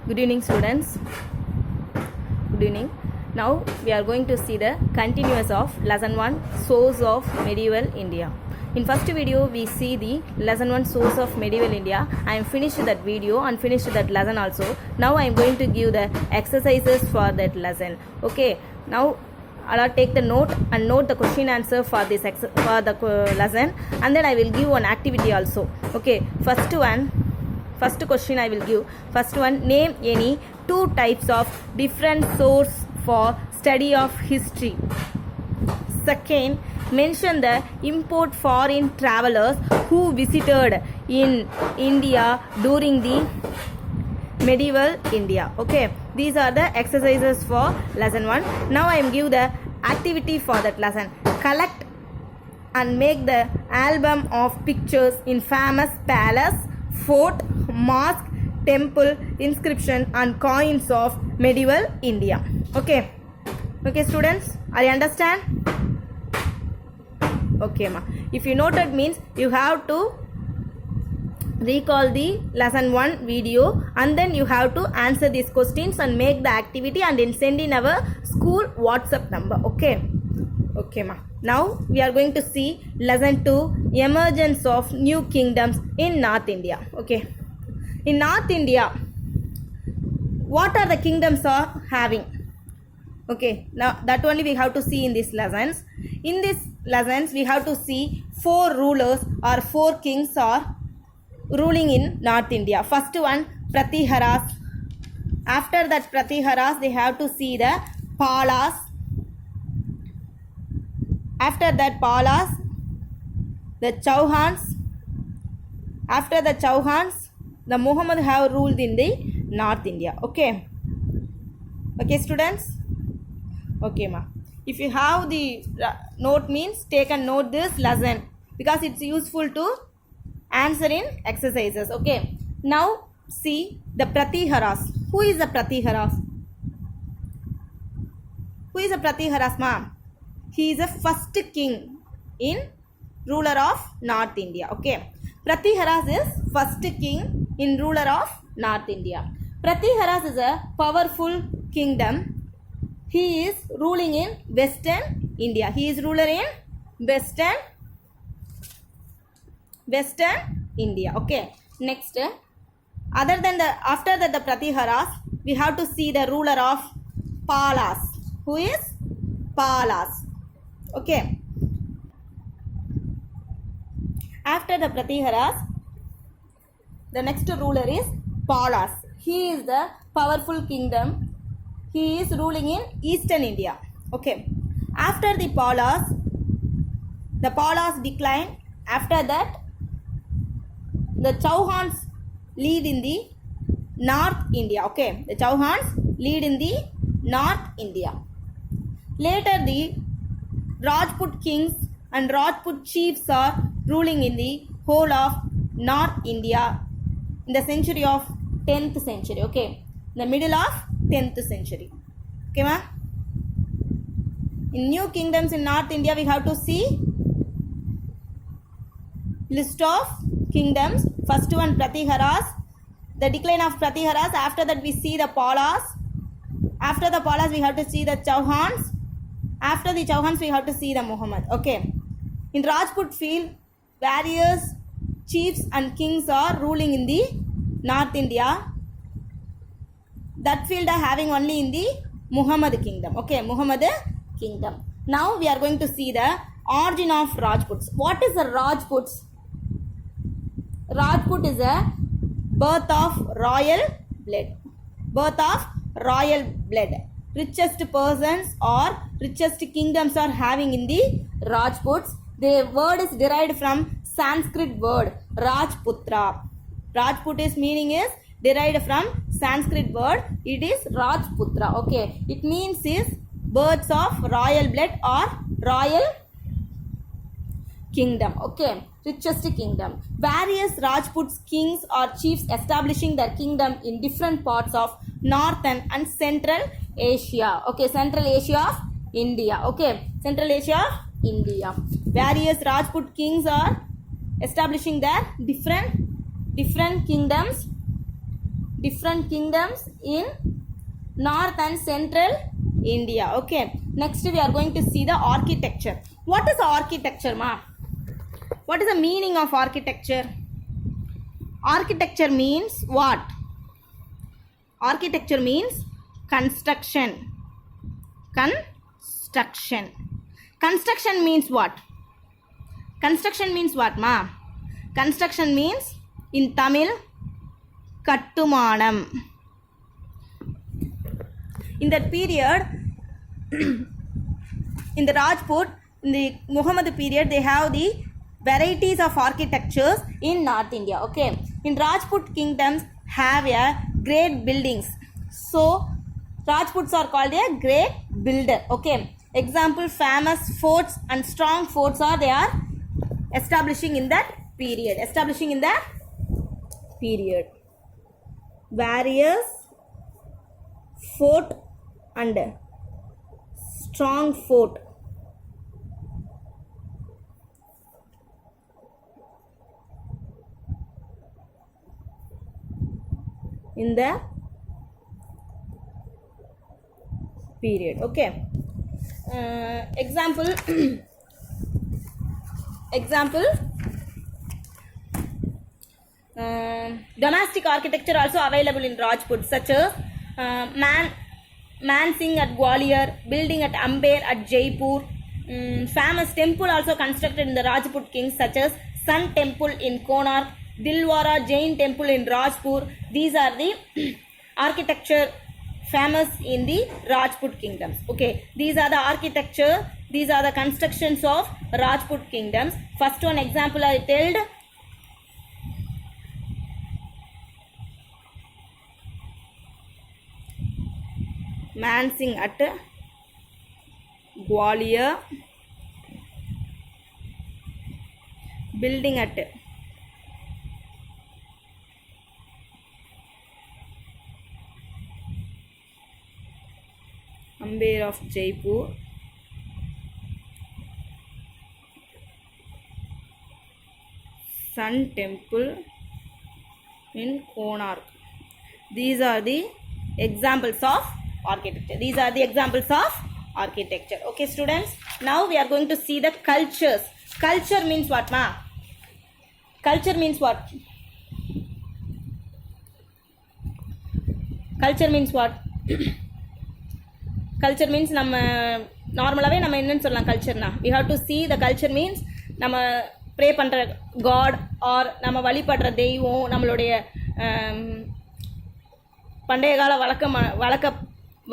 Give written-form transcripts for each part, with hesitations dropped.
Good evening, students. Good evening. Now we are going to see the continuous of lesson 1 source of medieval India. In first video we see the lesson 1 source of medieval India. I am finished that video and finished that lesson also. Now I am going to give the exercises for that lesson. Okay. Now I'll take the note and note the question answer for this lesson, and then I will give one activity also. Okay. First question I will give. First one, name any two types of different source for study of history. Second, mention the import foreign travelers who visited in India during the medieval India. Okay, these are the exercises for lesson 1. Now I am give the activity for that lesson. Collect and make the album of pictures in famous palace, fort, mosque, temple, inscription and coins of medieval India. Okay students, are you understand? Okay ma. If you noted means you have to recall the lesson 1 video and then you have to answer these questions and make the activity and then send in our school WhatsApp number. Okay ma. Now we are going to see lesson 2, emergence of new kingdoms in North India. Okay, in North India what are the kingdoms are having? Okay, now that only we have to see in these lessons. In these lessons we have to see 4 rulers or 4 kings are ruling in North India. First one, Pratiharas. After that Pratiharas they have to see the Palas. After that Palas, the Chauhans. After the Chauhans, the Muhammad have ruled in the North India. Okay students? Okay ma. If you have the note means take and note this lesson because it's useful to answer in exercises. Okay, now see the Pratiharas. Who is the Pratiharas? Who is the Pratiharas ma? He is the first king in ruler of North India. Okay, Pratiharas is first king in ruler of North India. Pratiharas is a powerful kingdom. He is ruling in Western India. He is ruler in Western India. Okay, next, other than after that the Pratiharas, we have to see the ruler of Palas. Who is Palas? Okay, after the Pratiharas, the next ruler is Palas. He is the powerful kingdom. He is ruling in Eastern India. Okay, after the Palas decline. After that the Chauhans lead in the North India. Okay, the Chauhans lead in the North India. Later the Rajput kings and Rajput chiefs are ruling in the whole of North India in the century of 10th century. Okay, the middle of 10th century. Okay ma. In new kingdoms in North India we have to see list of kingdoms. First one Pratiharas, the decline of Pratiharas. After that we see the Palas. After the Palas we have to see the Chauhans. After the Chauhans we have to see the Muhammad. Okay, in Rajput field various chiefs and kings are ruling in the North India. That field are having only in the Muhammad kingdom. Okay, Muhammad kingdom. Now we are going to see the origin of Rajputs. What is the Rajputs? Rajput is a birth of royal blood. Birth of royal blood. Richest persons or richest kingdoms are having in the Rajputs. The word is derived from Sanskrit word Rajputra. Rajput is meaning is derived from Sanskrit word. It is Rajputra. Okay, it means is births of royal blood or royal kingdom. Okay, richest kingdom. Various Rajput kings or chiefs establishing their kingdom in different parts of northern and central Asia. Okay, Central Asia of India. Okay, Central Asia of India. Various Rajput kings are establishing their different kingdoms different kingdoms in north and central India. Okay, next we are going to see the architecture. What is architecture, ma? What is the meaning of architecture? Architecture means what? Architecture means construction. Construction. Construction means what? Construction means what, ma? Construction means in Tamil Kattumanam. In that period, in the Rajput, in the Muhammad period, they have the varieties of architectures in North India. Okay, in Rajput kingdoms have a great buildings. So Rajputs are called a great builder. Okay, example, famous forts and strong forts are they are establishing in that period. Establishing in that period. Various fort and strong fort. In the period. Okay, example domestic architecture also available in Rajput, such as Mansingh at Gwalior, building at Amber at Jaipur. Famous temple also constructed in the Rajput kings, such as Sun Temple in Konark, Dilwara Jain Temple in Rajpur. These are the architecture famous in the Rajput kingdoms. Okay, these are the architecture, these are the constructions of Rajput kingdoms. First one example I told. Mansingh at Gwalior, building at Amber of Jaipur, Sun Temple in Konark. These are the examples of architecture. These are the examples of architecture. Okay, students. Now we are going to see the cultures. Culture means what, ma? Culture means what? Culture means what? Culture means நம்ம நார்மலாகவே நம்ம என்னன்னு சொல்லலாம் கல்ச்சர்னா. We have to see the culture means நம்ம pray பண்ணுற God R நம்ம வழிபடுற தெய்வம், நம்மளுடைய பண்டைய கால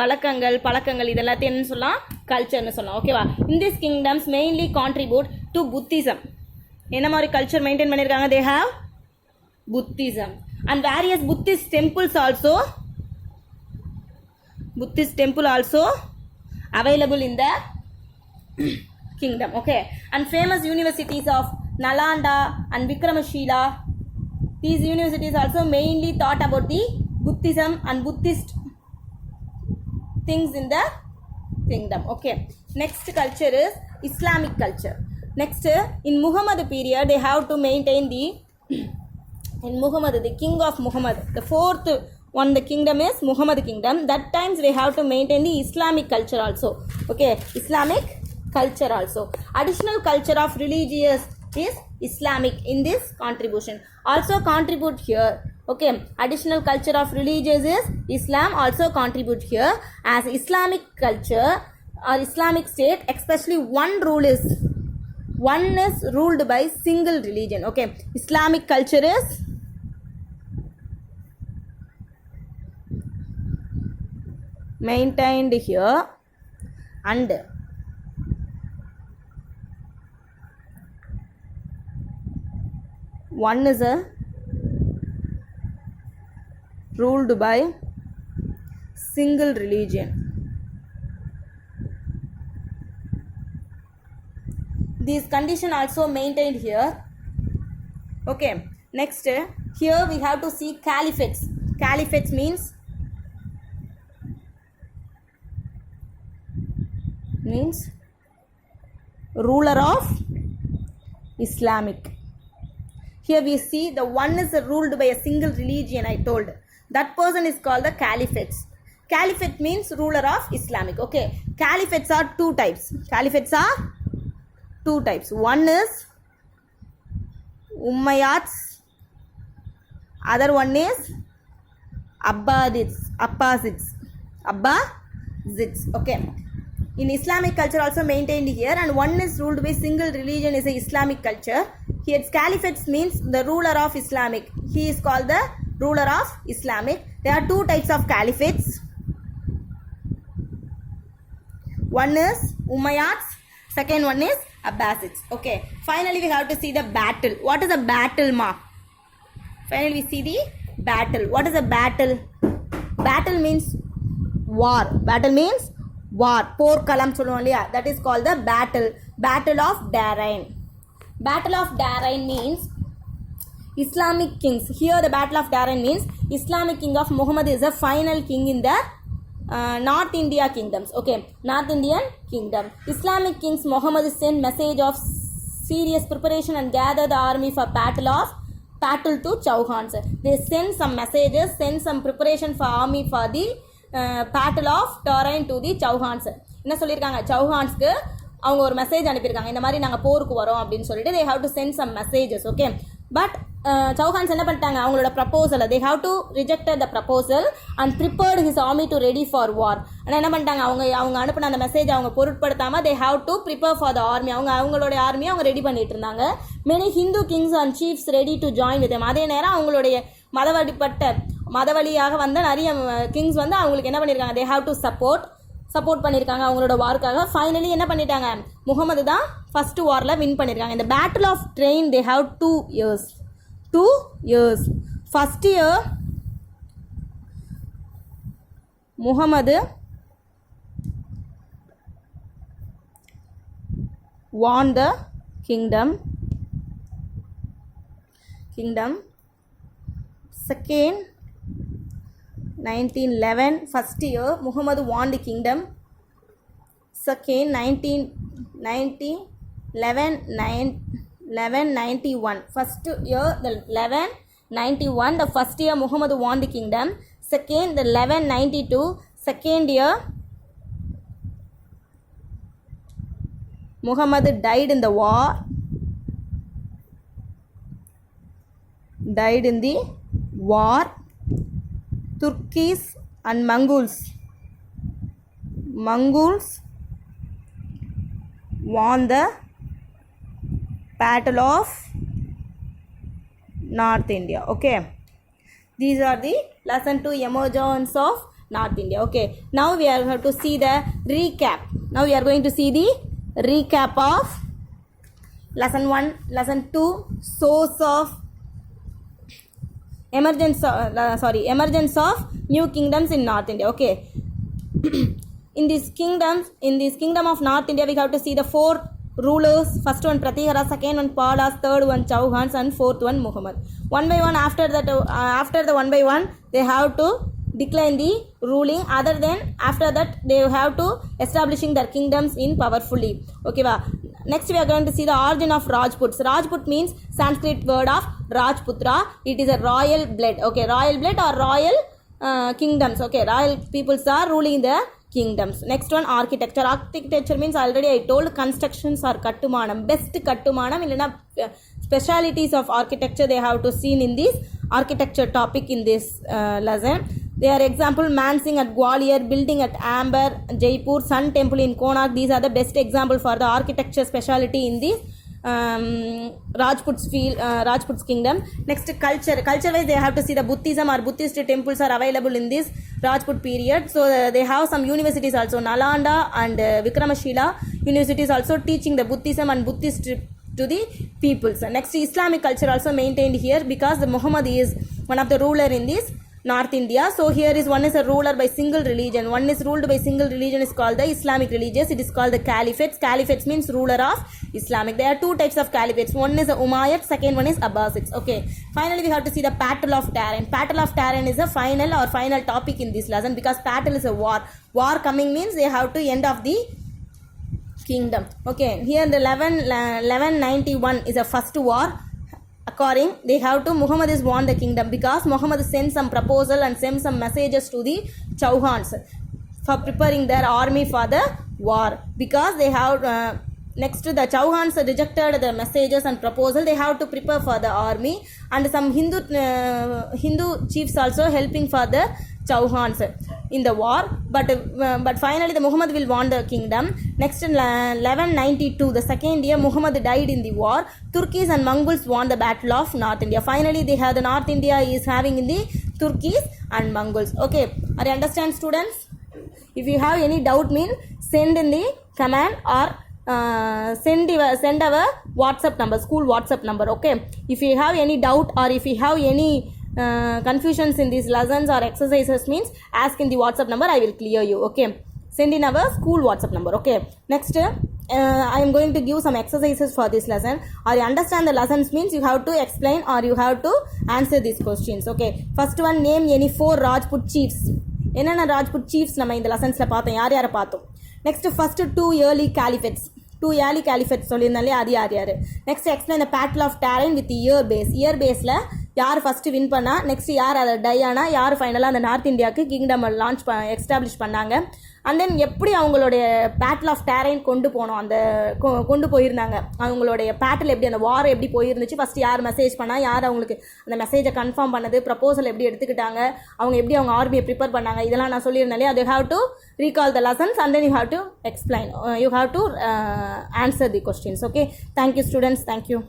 வழக்கங்கள் பழக்கங்கள் இது எல்லாத்தையும் என்னன்னு சொல்லலாம் கல்ச்சர்னு சொல்லலாம். ஓகேவா? In this kingdoms mainly contribute to Buddhism. என்ன மாதிரி கல்ச்சர் மெயின்டைன் பண்ணியிருக்காங்க? They have Buddhism and various Buddhist temple also available in the kingdom. Okay, and famous universities of Nalanda and Vikramashila, these universities also mainly taught about the Buddhism and Buddhist things in the kingdom. Okay, next culture is Islamic culture. Next, in Muhammad period they have to maintain the in Muhammad, the king of Muhammad, the fourth one, the kingdom is Muhammad kingdom. That times they have to maintain the Islamic culture also. Okay, Islamic culture also. Additional culture of religious is Islamic in this contribution. Also contribute here. Okay, additional culture of religious is Islam also contribute here. As Islamic culture or Islamic state, especially one is ruled by single religion. Okay, Islamic culture is maintained here and one is ruled by single religion. These condition also maintained here. Okay, next here we have to see caliphates. Caliphates means ruler of Islamic. Here we see the one is ruled by a single religion, I told. That person is called the caliphates. Caliphate means ruler of Islamic. Okay, caliphates are two types. Caliphates are two types. One is Umayyads, other one is Abbasids. Okay, in Islamic culture also maintained here, and one is ruled by single religion is a Islamic culture. Here caliphates means the ruler of Islamic. He is called the ruler of Islamic. There are two types of caliphates. One is Umayyads, second one is Abbasids. Okay, finally we have to see the battle. What is a battle, ma? Finally we see the battle. What is a battle? Battle means war. Battle means war. Porkalam சொல்லுவோம் இல்லையா? That is called the battle. Battle of Darain. Battle of Darain means Islamic kings. Here the Battle of Darain means Islamic king of Muhammad is the final king in the North India kingdoms. Okay, North Indian kingdom. Islamic kings Muhammad sent message of serious preparation and gather the army for battle to Chauhans. They send some messages, send some preparation for army for the battle of Darain to the Chauhans. என்ன சொல்லியிருக்காங்க, சௌஹான்ஸ்க்கு அவங்க ஒரு message அனுப்பியிருக்காங்க, இந்த மாதிரி நாங்கள் போருக்கு வரோம் அப்படின்னு சொல்லிட்டு they have to send some messages. Okay, but Chauhans என்ன பண்ணிட்டாங்க, அவங்களோட ப்ரப்போசலை they have to rejected the proposal and prepared his army to ready for war. ஆனால் என்ன பண்ணிட்டாங்க, அவங்க அனுப்பின அந்த மெசேஜ் அவங்க பொருட்படுத்தாமல் they have to prepare for the army. அவங்களோட ஆர்மியை அவங்க ரெடி பண்ணிட்டு இருந்தாங்க. many Hindu kings and chiefs ready to join with them. அதே நேரம் அவங்களுடைய மதவழியாக வந்த நிறைய கிங்ஸ் வந்து அவங்களுக்கு என்ன பண்ணியிருக்காங்க, they have to சப்போர்ட் பண்ணியிருக்காங்க அவங்களோட வார்க்காக. ஃபைனலி என்ன பண்ணிட்டாங்க, முகமது தான் ஃபர்ஸ்ட் வாரில் வின் பண்ணியிருக்காங்க. இந்த battle of Tarain they have 2 years. First year Muhammad won the kingdom. Second 1911 first year Muhammad won the kingdom. Second 1191 first year the 1191 the first year Muhammad won the kingdom. Second the 1192 second year Muhammad died in the war. Turkis and Mongols won the battle of North India. Okay, these are the lesson 2 emergence of North India. Okay, now we are going to see the recap. Now we are going to see the recap of lesson 1, lesson 2, source of emergence of new kingdoms in North India. Okay, in this kingdom of North India we have to see the 4 rulers. First one Pratihara, second one Palas, third one Chauhans, and fourth one Muhammad. One by one, after the one by one they have to decline the ruling. Other than after that they have to establishing their kingdoms in powerfully. Okay, next we are going to see the origin of Rajputs. Rajput means Sanskrit word of Rajputra. It is a royal blood. Okay, royal blood or royal kingdoms. Okay, royal peoples are ruling the kingdoms. Next one architecture. Architecture means already I told constructions or kattumanam. Best kattumanam illana specialities of architecture they have to seen in this architecture topic in this lesson. They are example Mansingh at Gwalior, building at Amber, Jaipur, Sun Temple in Konark. These are the best example for the architecture speciality in this Rajput's kingdom. Next culture wise they have to see the Buddhism or Buddhist temples are available in this Rajput period. So they have some universities also, Nalanda and Vikramashila universities also teaching the Buddhism and Buddhist to the peoples. Next Islamic culture also maintained here because the Muhammad is one of the ruler in this North India. So here is one is a ruler by single religion. One is ruled by single religion is called the Islamic religious. It is called the caliphates. Caliphates means ruler of Islamic. There are 2 types of caliphates. One is the Umayyad, second one is Abbasids. Okay, finally we have to see the Battle of Darain. Battle of Darain is a final topic in this lesson because battle is a war coming means they have to end of the kingdom. Okay, here the 1191 is a first war according they have to Muhammad is won the kingdom because Muhammad sent some proposal and sent some messages to the Chauhans for preparing their army for the war because they have next the Chauhans rejected the messages and proposal. They have to prepare for the army and some Hindu chiefs also helping for the Chauhans in the war, but finally the Muhammad will won the kingdom. Next in 1192, the second year Muhammad died in the war. Turkis and Mongols won the battle of North India. Finally they have the North India is having in the Turkis and Mongols. Okay, are you understand students? If you have any doubt mean send in the comment or send our WhatsApp number, school WhatsApp number. Okay, if you have any doubt or if you have any confusions in these lessons or exercises means ask in the WhatsApp number, I will clear you. Okay, send in our school WhatsApp number. Okay, next I am going to give some exercises for this lesson. Or you understand the lessons means you have to explain or you have to answer these questions. Okay, first one, name any 4 Rajput chiefs. என்னென்ன Rajput chief's நம்ம இந்த லெசன்ஸில் பார்த்தோம், யார் யாரை பார்த்தோம். Next first 2 early caliphates, 2 early caliphates சொல்லியிருந்தாலே அது யார் யார். Next explain the battle of Darain with year base. Year பேஸில் யார் ஃபஸ்ட்டு வின் பண்ணா, நெக்ஸ்ட் யார் அதை டை ஆனா, யார் ஃபைனலாக அந்த நார்த் இந்தியாவுக்கு கிங்டம் லான்ச் எஸ்டாப்ளிஷ் பண்ணாங்க. அண்ட் தென் எப்படி அவங்களுடைய பேட்டில் ஆஃப் டேரைன் கொண்டு போனோம், அந்த கொண்டு போயிருந்தாங்க, அவங்களுடைய பேட்டில் எப்படி அந்த வார் எப்படி போயிருந்துச்சு, ஃபஸ்ட்டு யார் மெசேஜ் பண்ணால், யார் அவங்களுக்கு அந்த மெசேஜை கன்ஃபார்ம் பண்ணது, ப்ரப்போசல் எப்படி எடுத்துக்கிட்டாங்க, அவங்க எப்படி அவங்க ஆர்மியை ப்ரிப்பேர் பண்ணாங்க, இதெல்லாம் நான் சொல்லியிருந்தாலே அது have to recall the lessons and then you have to explain, you have to answer the questions. Okay, thank you students, thank you.